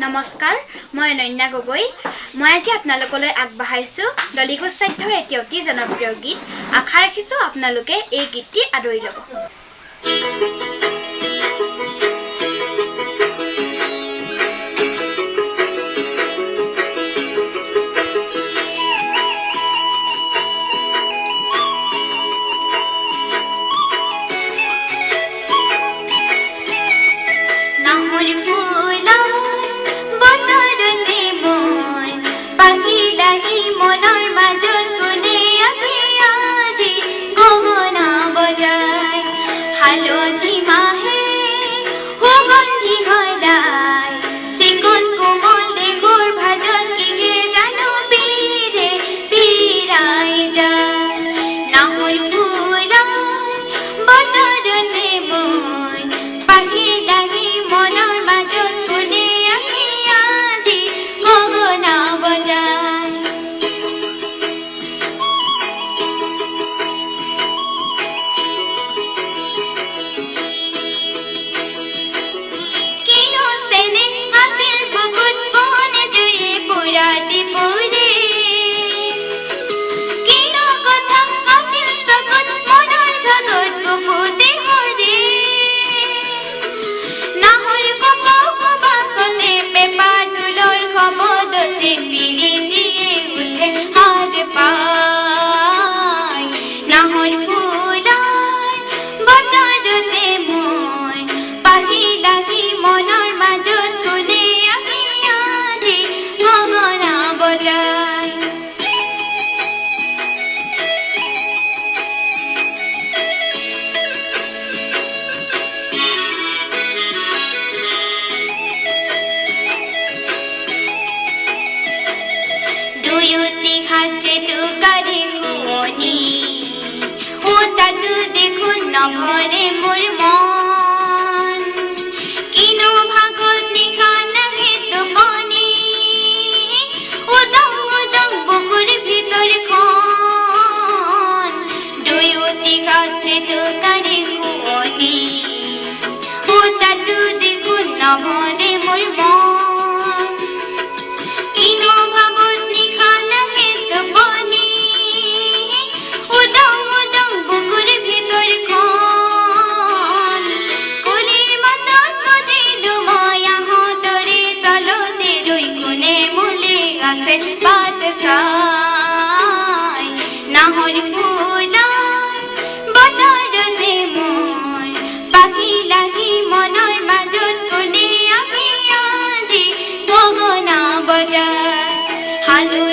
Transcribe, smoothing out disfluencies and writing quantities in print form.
নমস্কাৰ মই অনন্যা গগৈ মই আজি আপোনালোকলৈ আগবঢ়াইছো দলিগোজ সাধ্যৰ এটি অতি জনপ্ৰিয় গীত আশা ৰাখিছো আপোনালোকে এই গীতটি আদৰি ল'ব নভৰে মোৰ মন কিনো ভাগত নিশা নাহে টোপনি উদং উদং বুকুৰ ভিতৰখন দুয়োটি কাজে তোকাৰে শুৱনি তাতো দেখোন নভৰে মোৰ মন কিনো ভাগত নিশা নাহে টোপনি উদং উদং বুকুৰ ভিতৰখন बात साय नाहर फुलार बतरते मोर पाखी লাগি মনৰ মাজত কোনে আহি আজি গগনা বজায় হালো